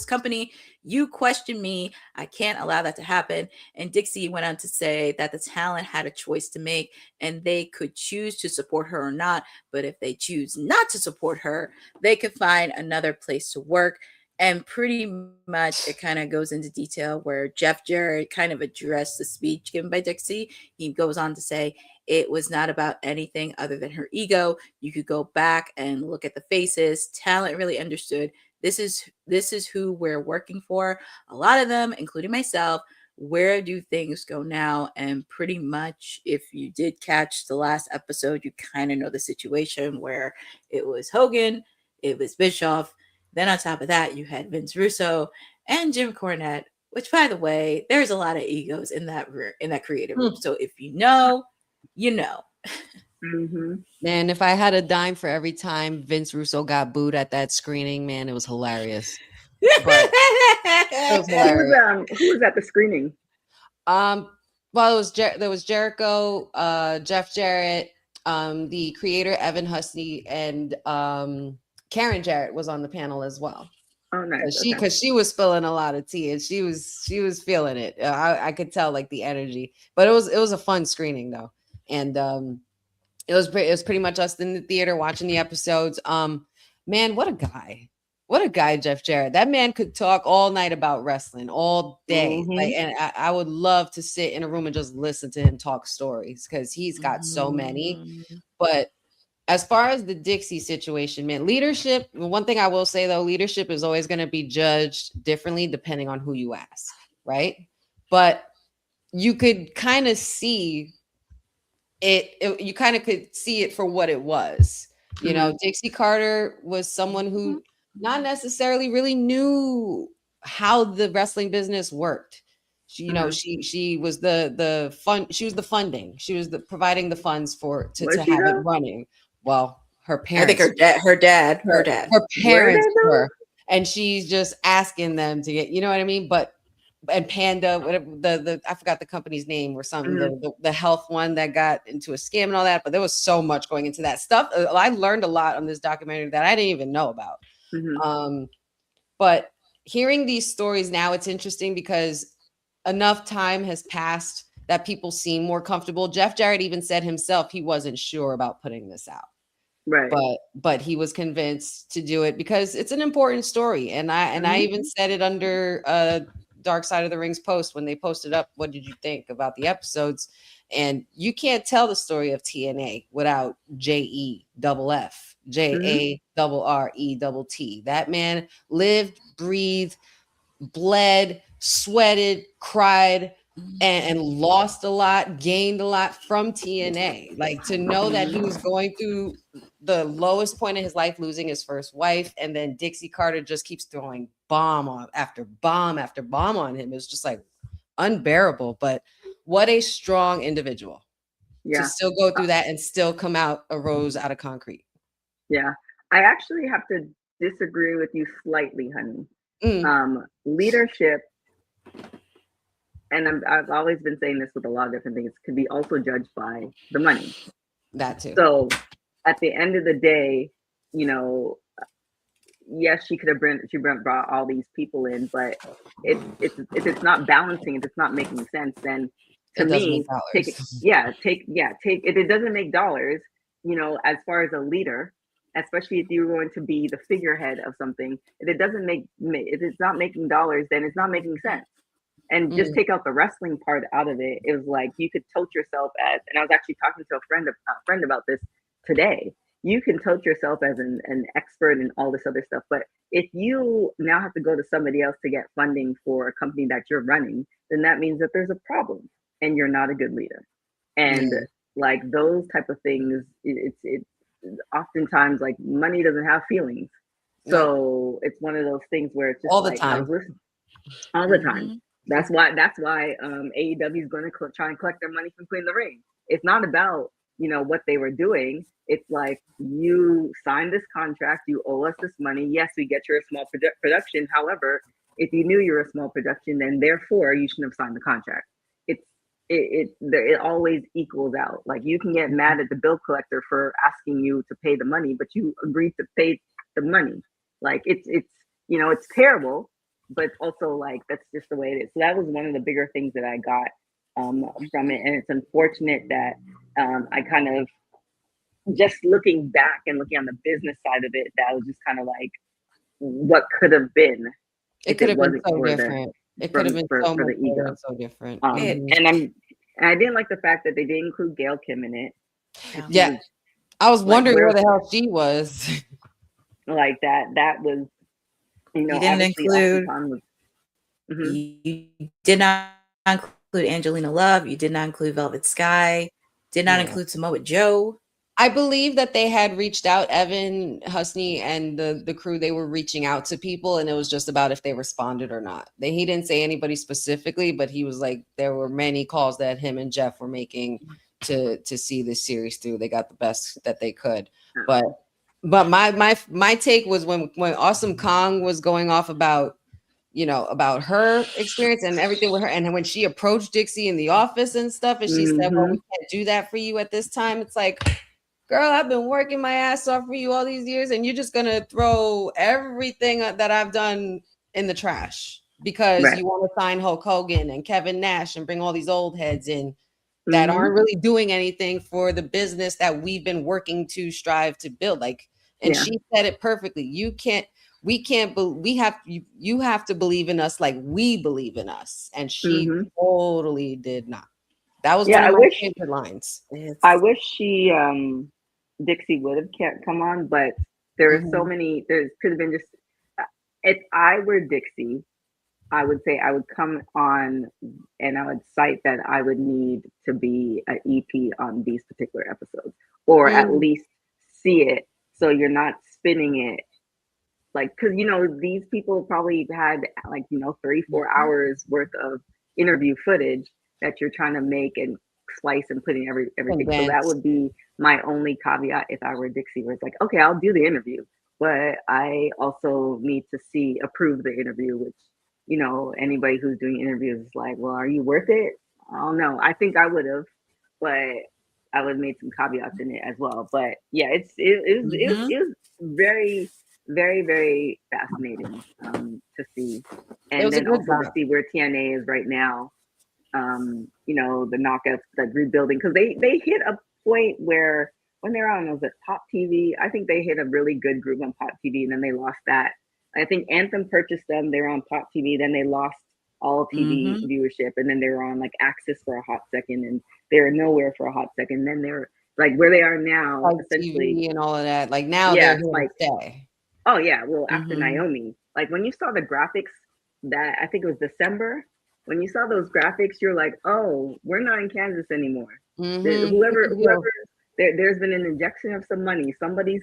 company, you question me. I can't allow that to happen. And Dixie went on to say that the talent had a choice to make and they could choose to support her or not. But if they choose not to support her, they could find another place to work. And pretty much it kind of goes into detail where Jeff Jarrett kind of addressed the speech given by Dixie. He goes on to say it was not about anything other than her ego. You could go back and look at the faces. Talent really understood this is who we're working for. A lot of them, including myself, where do things go now? And pretty much, if you did catch the last episode, you kind of know the situation where it was Hogan, it was Bischoff. Then on top of that, you had Vince Russo and Jim Cornette, which, by the way, there's a lot of egos in that creative room. So if you know, you know. Mm-hmm. Man, if I had a dime for every time Vince Russo got booed at that screening, man, it was hilarious. But it was hilarious. Who was at the screening? Well, there was Jericho, Jeff Jarrett, the creator Evan Husney, and Karen Jarrett was on the panel as well. Oh, nice. Because she was spilling a lot of tea and she was feeling it. I could tell like the energy, but it was a fun screening though, and it was pretty much us in the theater watching the episodes. Man, what a guy, Jeff Jarrett. That man could talk all night about wrestling all day. Mm-hmm. Like, and I would love to sit in a room and just listen to him talk stories because he's got so many. But as far as the Dixie situation, man, leadership, one thing I will say though, leadership is always going to be judged differently depending on who you ask, right? But you could kind of see you kind of could see it for what it was. You know, Dixie Carter was someone who not necessarily really knew how the wrestling business worked. She, you know, she was the funding. She was providing the funds to have it running. Well, her parents. I think her dad. Her parents were, and she's just asking them to get. You know what I mean? And Panda, whatever I forgot the company's name or something. The health one that got into a scam and all that. But there was so much going into that stuff. I learned a lot on this documentary that I didn't even know about. But hearing these stories now, it's interesting because enough time has passed that people seem more comfortable. Jeff Jarrett even said himself he wasn't sure about putting this out. Right. but he was convinced to do it because it's an important story. And I even said it under Dark Side of the Ring's post when they posted up, what did you think about the episodes? And you can't tell the story of TNA without JEFF, JARRETT. That man lived, breathed, bled, sweated, cried, and lost a lot, gained a lot from TNA. Like, to know that he was going through the lowest point of his life, losing his first wife, and then Dixie Carter just keeps throwing bomb after bomb after bomb on him. It's just like unbearable. But what a strong individual to still go through that and still come out a rose out of concrete. Yeah, I actually have to disagree with you slightly, honey. Leadership, and I've always been saying this with a lot of different things, can be also judged by the money. That too. So at the end of the day, you know, yes, she could have brought all these people in, but if it's not balancing, if it's not making sense, then to me, if it doesn't make dollars, you know, as far as a leader, especially if you're going to be the figurehead of something, if it's not making dollars, then it's not making sense. And just take out the wrestling part out of it. It was like you could tote yourself as, and I was actually talking to a friend about this today. You can tote yourself as an expert in all this other stuff, but if you now have to go to somebody else to get funding for a company that you're running, then that means that there's a problem and you're not a good leader. And like those type of things, it's oftentimes like money doesn't have feelings. So it's one of those things where it's just all the like, time. All the time. That's why AEW is going to try and collect their money from Queen of the Ring. It's not about, you know, what they were doing. It's like, you signed this contract, you owe us this money. Yes, we get you're a small production. However, if you knew you were a small production, then therefore you shouldn't have signed the contract. It always equals out. Like, you can get mad at the bill collector for asking you to pay the money, but you agreed to pay the money. Like, it's you know, it's terrible, but also like that's just the way it is. So that was one of the bigger things that I got from it, and it's unfortunate that I kind of, just looking back and looking on the business side of it, that was just kind of like what could have been. It could have been so different. It could have been so much better and so different. And I didn't like the fact that they didn't include Gail Kim in it. Yeah, I was wondering where the hell she was. Like that was, you know, you didn't include. You did not include Angelina Love. You did not include Velvet Sky. Did not include Samoa Joe. I believe that they had reached out, Evan Husney and the crew, they were reaching out to people, and it was just about if they responded or not. He didn't say anybody specifically, but he was like, there were many calls that him and Jeff were making to see this series through. They got the best that they could. But my take was when Awesome Kong was going off about, you know, about her experience and everything with her, and when she approached Dixie in the office and stuff, and she said, well, we can't do that for you at this time. It's like, girl, I've been working my ass off for you all these years, and you're just gonna throw everything that I've done in the trash because you want to sign Hulk Hogan and Kevin Nash and bring all these old heads in that aren't really doing anything for the business that we've been working to strive to build. Like, and she said it perfectly. You have to believe in us like we believe in us, and she totally did not. That was one of my favorite lines. I wish Dixie would have come on, but there are so many. There could have been just. If I were Dixie, I would say I would come on and I would cite that I would need to be an EP on these particular episodes, or at least see it, so you're not spinning it. Like, because, you know, these people probably had like, you know, 34 hours worth of interview footage that you're trying to make and slice and put in everything. So that would be my only caveat if I were Dixie, where it's like, okay, I'll do the interview, but I also need to approve the interview, which, you know, anybody who's doing interviews is like, well, are you worth it? I don't know. I think I would have, but I would have made some caveats in it as well. But yeah, it was very, very, very fascinating to see. And then also to see where TNA is right now. You know, the knockouts, the rebuilding, because they hit a point where when they were on, was it Pop TV? I think they hit a really good groove on Pop TV, and then they lost that. I think Anthem purchased them. They were on Pop TV, then they lost all TV viewership, and then they were on like Access for a hot second, and they were nowhere for a hot second. Then they were like where they are now, like essentially, TV and all of that. Like now, yeah, they're here like to stay. oh yeah, well after Naomi, like when you saw the graphics that I think it was December, when you saw those graphics, you're like, oh, we're not in Kansas anymore. Whoever, there's been an injection of some money. Something's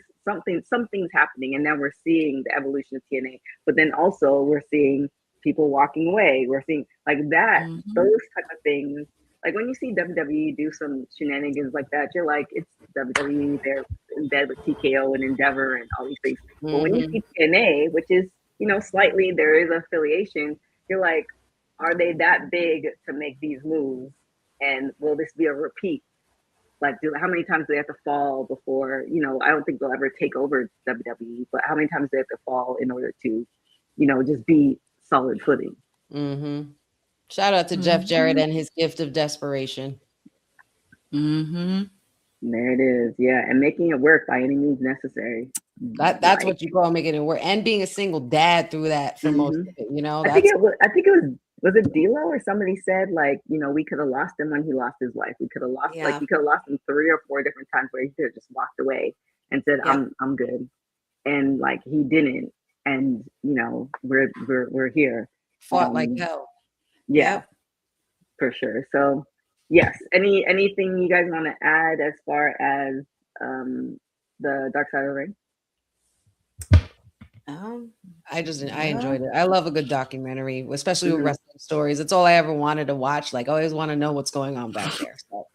happening, and now we're seeing the evolution of TNA. But then also we're seeing people walking away. We're seeing like that, those type of things. Like when you see WWE do some shenanigans like that, you're like, it's WWE. They're in bed with TKO and Endeavor and all these things. But when you see TNA, which is, you know, slightly there is affiliation, you're like, are they that big to make these moves? And will this be a repeat? Like, how many times do they have to fall before, you know, I don't think they'll ever take over WWE, but how many times do they have to fall in order to, you know, just be solid footing? Shout out to Jeff Jarrett and his gift of desperation. There it is. Yeah. And making it work by any means necessary. That's what you call making it work. And being a single dad through that for most of it, you know. I think it was it D'Lo or somebody said, like, you know, we could have lost him when he lost his wife. We could have lost like we could have lost him 3 or 4 different times where he could have just walked away and said, I'm good. And like he didn't. And you know, we're here. Fought like hell. Yeah, for sure. So yes. Anything you guys want to add as far as the Dark Side of the Ring? I enjoyed it. I love a good documentary, especially with wrestling stories. It's all I ever wanted to watch. Like, I always want to know what's going on back there. So.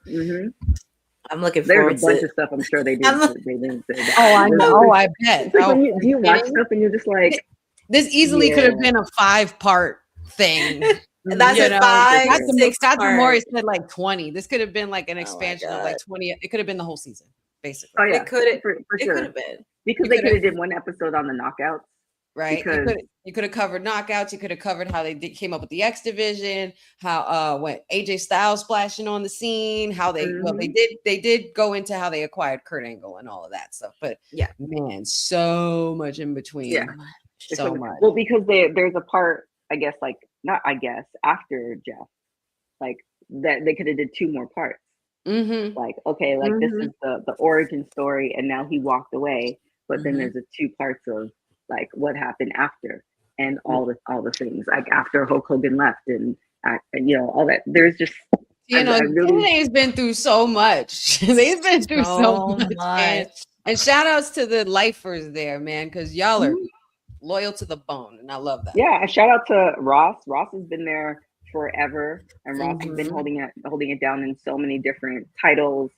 I'm looking forward to. There's a bunch of stuff I'm sure they did. They didn't say that. Oh, I know. I bet. Like do you watch stuff and you're just like, this easily could have been a 5-part thing. And that's a 5-6 Scott Morris said like 20. This could have been like an expansion of like 20. It could have been the whole season, basically. Oh yeah, it could have for sure. It could have been. Because they could have did one episode on the knockouts. Right. You could have covered knockouts. You could have covered how they came up with the X division, how when AJ Styles splashing on the scene, how they they did go into how they acquired Kurt Angle and all of that stuff. But yeah, man, so much in between. Yeah. So much. Well, because there's a part, after Jeff, like that they could have did 2 more parts. Like, okay, like this is the origin story, and now he walked away. But then there's 2 parts of like what happened after, and all the things like after Hulk Hogan left, and you know, all that. There's just TNA's been through so much. They've been through so much. And shout outs to the lifers there, man, because y'all are loyal to the bone, and I love that. Yeah, a shout out to Ross. Ross has been there forever, and Ross has been holding it down in so many different titles.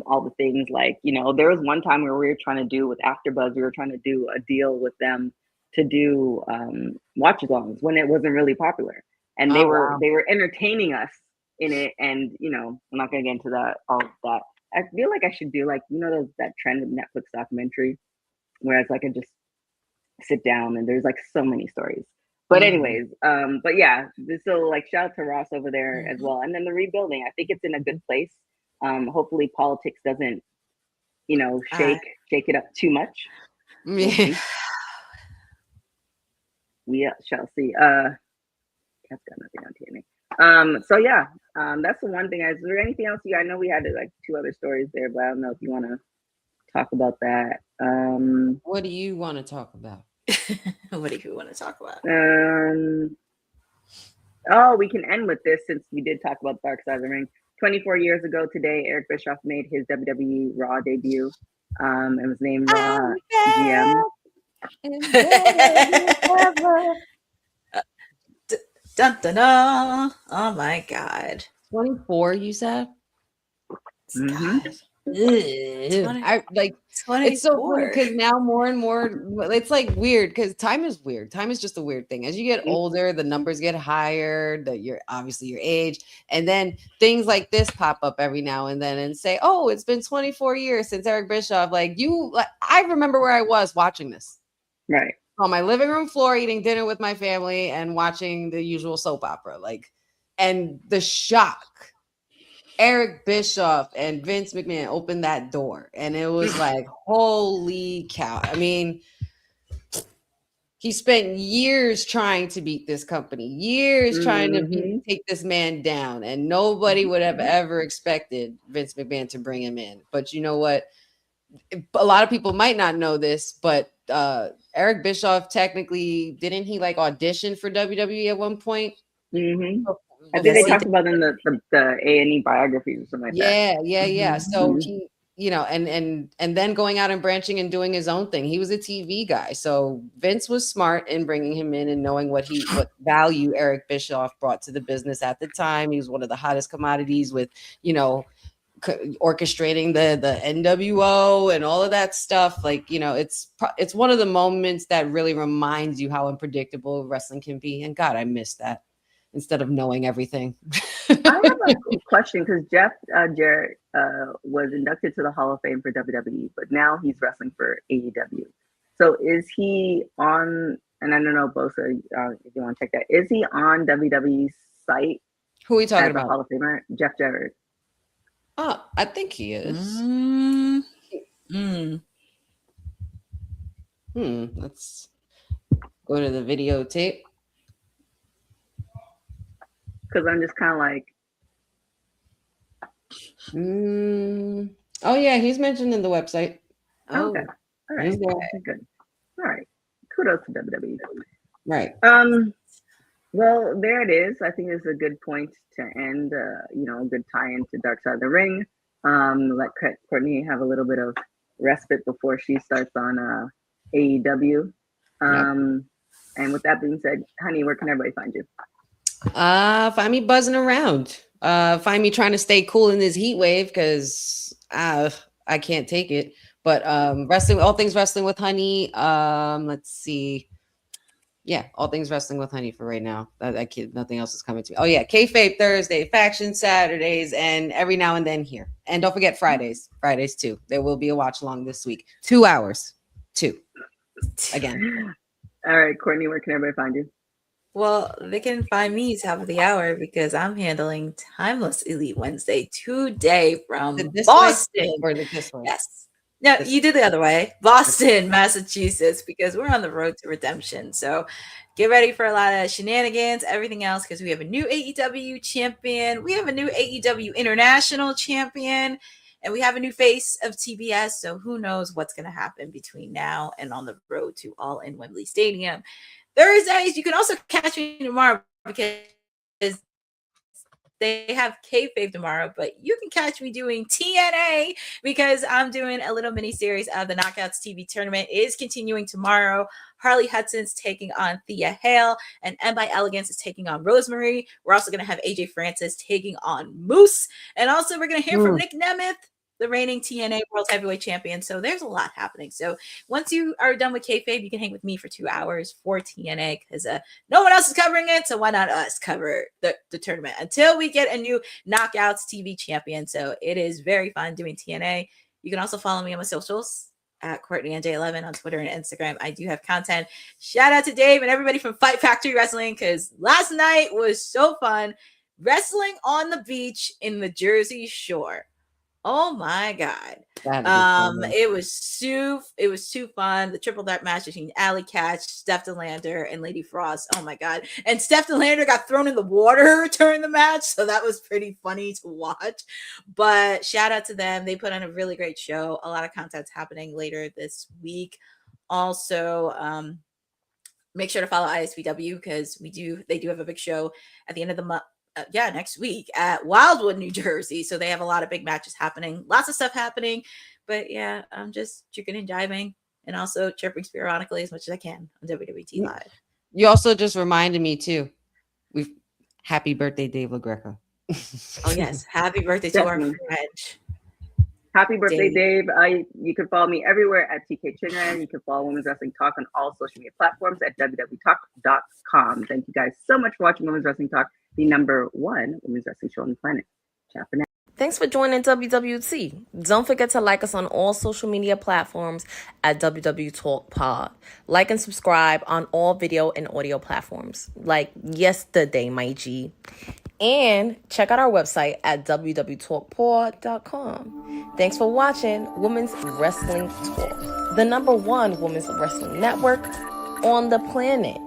All the things, like, you know, there was one time where we were trying to do with AfterBuzz, we were trying to do a deal with them to do watch-alongs when it wasn't really popular, and they were entertaining us in it. And you know, I'm not gonna get into all of that. I feel like I should do, like, you know, that trend of Netflix documentary, whereas like I just sit down and there's like so many stories. But anyways, but yeah, so like shout out to Ross over there as well. And then the rebuilding, I think it's in a good place. Hopefully politics doesn't, you know, shake it up too much. We shall see. That's got nothing on TNA. So yeah, that's the one thing. Is there anything else I know we had like 2 other stories there, but I don't know if you want to talk about that. What do you want to talk about? What do you want to talk about? Oh, we can end with this since we did talk about Dark Side of the Ring. 24 years ago today, Eric Bischoff made his WWE Raw debut. It was named Raw GM. Dun, dun, dun. Oh my God. 24, you said? I like 24. It's so funny because now more and more it's like weird because time is weird. Time is just a weird thing. As you get older, the numbers get higher, you're obviously your age, and then things like this pop up every now and then and say, oh, it's been 24 years since Eric Bischoff. I remember where I was watching this. Right. On my living room floor, eating dinner with my family and watching the usual soap opera. And the shock Eric Bischoff and Vince McMahon opened that door, and it was like, holy cow. I mean, he spent years trying to beat this company, years trying to take this man down, and nobody would have ever expected Vince McMahon to bring him in. But you know what? A lot of people might not know this, but Eric Bischoff technically, didn't he like audition for WWE at one point? I think they talked about in the A&E biographies or something like that. Yeah. So he, you know, and then going out and branching and doing his own thing. He was a TV guy. So Vince was smart in bringing him in and knowing what value Eric Bischoff brought to the business at the time. He was one of the hottest commodities with, you know, orchestrating the NWO and all of that stuff. Like, you know, it's one of the moments that really reminds you how unpredictable wrestling can be. And God, I miss that. Instead of knowing everything. I have a question because Jarrett was inducted to the Hall of Fame for WWE, but now he's wrestling for AEW. So is he on, and I don't know, Bosa, if you want to check that, is he on WWE's site? Who are we talking about? Hall of Famer, Jeff Jarrett. Oh, I think he is. Let's go to the videotape. Because I'm just kind of like, oh yeah, he's mentioned in the website. Okay, all right, good. All right, kudos to WWE. Right. Well, there it is. I think it's a good point to end. You know, a good tie into Dark Side of the Ring. Let Courtney have a little bit of respite before she starts on AEW. And with that being said, honey, where can everybody find you? Find me buzzing around. Find me trying to stay cool in this heat wave because I can't take it. But wrestling, all things wrestling with honey. Let's see. Yeah, all things wrestling with honey for right now. Nothing else is coming to me. Oh yeah, Kayfabe Thursday, Faction Saturdays, and every now and then here. And don't forget Fridays too. There will be a watch along this week. 2 hours. 2. Again. All right, Courtney, where can everybody find you? Well, they can find me top of the hour because I'm handling Timeless Elite Wednesday today from Boston. Or this way? Yes. No, you did the other way. Boston, Massachusetts, because we're on the road to redemption. So get ready for a lot of shenanigans, everything else, because we have a new AEW champion. We have a new AEW International champion. And we have a new face of TBS. So who knows what's going to happen between now and on the road to All In Wembley Stadium. Thursdays, you can also catch me tomorrow because they have kayfabe tomorrow, but you can catch me doing TNA because I'm doing a little mini series of the Knockouts TV tournament. It is continuing tomorrow. Harley Hudson's taking on Thea Hale, and M by Elegance is taking on Rosemary. We're also going to have AJ Francis taking on Moose, and also we're going to hear from Nick Nemeth, the reigning TNA World Heavyweight Champion. So there's a lot happening. So once you are done with kayfabe, you can hang with me for 2 hours for TNA because no one else is covering it. So why not us cover the tournament until we get a new Knockouts TV champion? So it is very fun doing TNA. You can also follow me on my socials at CourtneyNJ11 on Twitter and Instagram. I do have content. Shout out to Dave and everybody from Fight Factory Wrestling because last night was so fun. Wrestling on the beach in the Jersey Shore. Oh my God. It was too fun. The triple threat match between Allie Katch, Steph DeLander, and Lady Frost. Oh my God. And Steph DeLander got thrown in the water during the match. So that was pretty funny to watch. But shout out to them. They put on a really great show. A lot of content's happening later this week. Also, make sure to follow ISPW because they do have a big show at the end of the month. Next week at Wildwood, New Jersey. So they have a lot of big matches happening, lots of stuff happening. But yeah, I'm just chicken and jiving and also chirping spironically as much as I can on WWT Live. You also just reminded me too. Happy birthday, Dave LaGreca. Oh yes, happy birthday to our friend. Happy birthday, Dave. You can follow me everywhere at TK Trinidad. You can follow Women's Wrestling Talk on all social media platforms at www.talk.com. Thank you guys so much for watching Women's Wrestling Talk, the #1 women's wrestling show on the planet. Ciao for now. Thanks for joining WWT. Don't forget to like us on all social media platforms at WW Talk Pod. Like and subscribe on all video and audio platforms, like yesterday, my G. And check out our website at www.talkpod.com. Thanks for watching Women's Wrestling Talk, the #1 women's wrestling network on the planet.